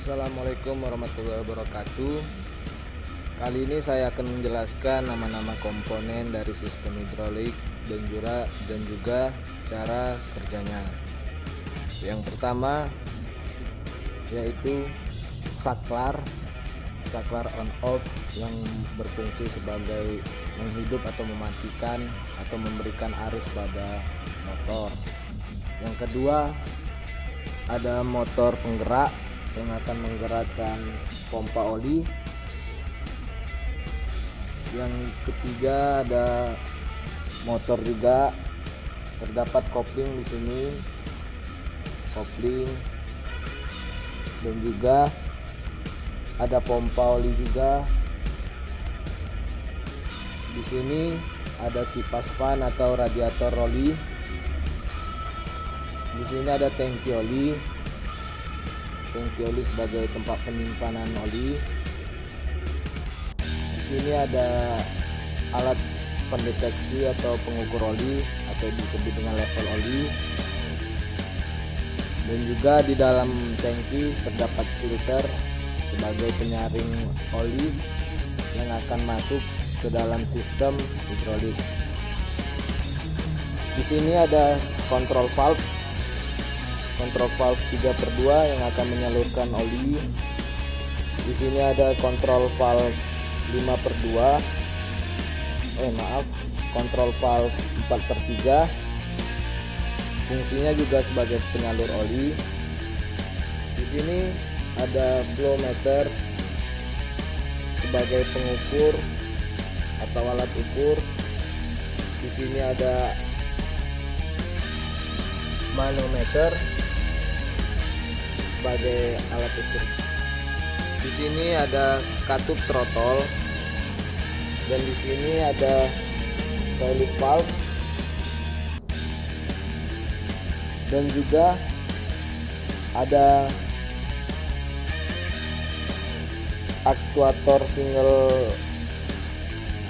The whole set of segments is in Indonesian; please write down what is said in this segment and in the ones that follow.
Assalamualaikum warahmatullahi wabarakatuh. Kali ini saya akan menjelaskan nama-nama komponen dari sistem hidrolik dan juga cara kerjanya. Yang pertama yaitu saklar on off yang berfungsi sebagai menghidup atau mematikan atau memberikan arus pada motor. Yang kedua ada motor penggerak yang akan menggerakkan pompa oli. Yang ketiga ada motor juga, terdapat kopling di sini, kopling, dan juga ada pompa oli juga. Di sini ada kipas fan atau radiator oli. Di sini ada tangki oli sebagai tempat penyimpanan oli. Di sini ada alat pendeteksi atau pengukur oli atau disebut dengan level oli. Dan juga di dalam tangki terdapat filter sebagai penyaring oli yang akan masuk ke dalam sistem hidrolik. Di sini ada kontrol valve 3/2 yang akan menyalurkan oli. Di sini ada kontrol valve 5/2. Kontrol valve 4/3. Fungsinya juga sebagai penyalur oli. Di sini ada flow meter sebagai pengukur atau alat ukur. Di sini ada manometer sebagai alat ukur. Di sini ada katup throttle dan di sini ada relief valve dan juga ada aktuator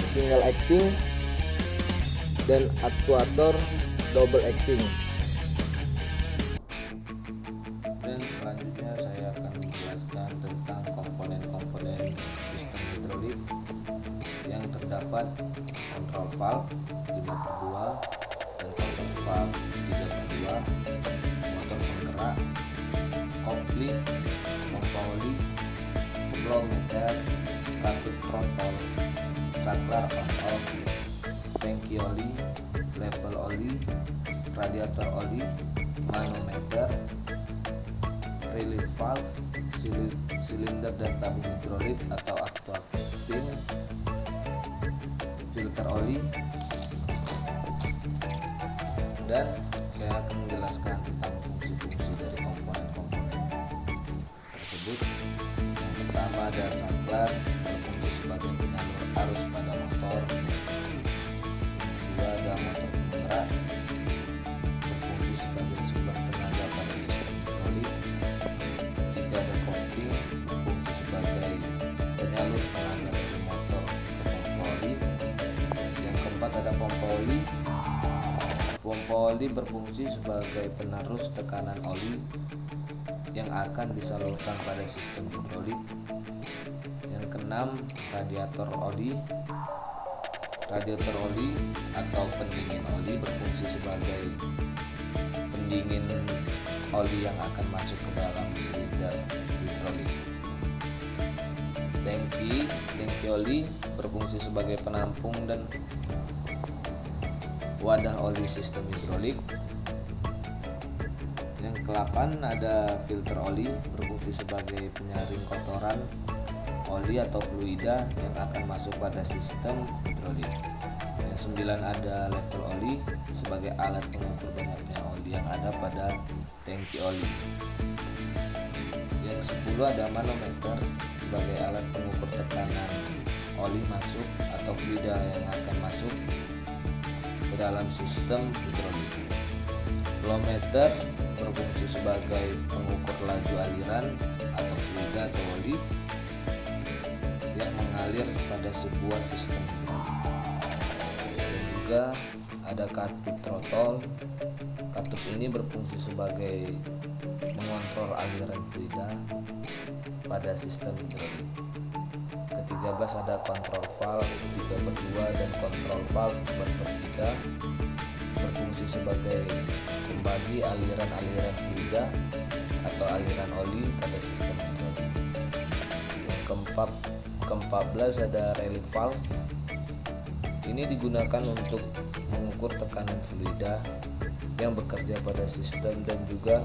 single acting dan aktuator double acting. Dan selanjutnya saya akan menjelaskan tentang komponen-komponen sistem hidrolik yang terdapat kontrol valve 5/2 dan kontrol valve 3/2, motor penggerak, kopling, pompa oli, flow meter, katup throttle, saklar on off, tangki oli, level oli, radiator oli, manometer, relief valve, silinder dan tabung hidrolik atau aktuator pin, filter oli, dan saya akan menjelaskan tentang fungsi-fungsi dari komponen-komponen tersebut. Yang pertama ada saklar, berfungsi sebagai penyalur arus pada motor. Kedua ada motor penggerak, berfungsi sebagai sumber tenaga pada sistem hidrolik. Ketiga ada kopling, berfungsi sebagai penyalur tenaga dari motor ke pompa oli. Yang keempat ada pompa oli. Pompa oli berfungsi sebagai penerus tekanan oli yang akan disalurkan pada sistem hidrolik. Yang keenam, radiator oli. Radiator oli atau pendingin oli berfungsi sebagai pendingin oli yang akan masuk ke dalam silinder hidrolik. Tangki oli berfungsi sebagai penampung dan wadah oli sistem hidrolik. Yang ke-8 ada filter oli, berfungsi sebagai penyaring kotoran oli atau fluida yang akan masuk pada sistem hidrolik. Yang 9 ada level oli sebagai alat pengukur banyaknya oli yang ada pada tangki oli. Yang 10 ada manometer sebagai alat pengukur tekanan oli masuk atau fluida yang akan masuk ke dalam sistem hidrolik. Flow meter berfungsi sebagai pengukur laju aliran atau fluida atau oli yang mengalir pada sebuah sistem. Dan juga ada katup throttle. Katup ini berfungsi sebagai mengontrol aliran fluida pada sistem hidrolik. Ke-13 ada kontrol valve 3/2 dan kontrol valve 4/3 berfungsi sebagai pembagi aliran-aliran fluida atau aliran oli pada sistem hidrolik. Ke-14 ada relief valve. Ini digunakan untuk mengukur tekanan fluida yang bekerja pada sistem dan juga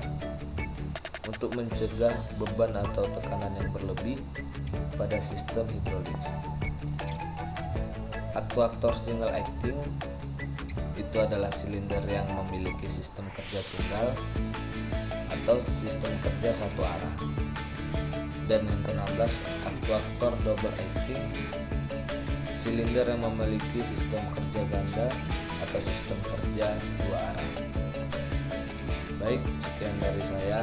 untuk mencegah beban atau tekanan yang berlebih pada sistem hidrolik. Aktuator single acting itu adalah silinder yang memiliki sistem kerja tunggal atau sistem kerja satu arah. Dan yang ke-16 aktuator double acting, silinder yang memiliki sistem kerja ganda atau sistem kerja dua arah. Baik, sekian dari saya.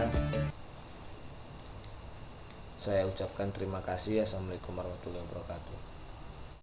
Saya ucapkan terima kasih. Assalamualaikum warahmatullahi wabarakatuh.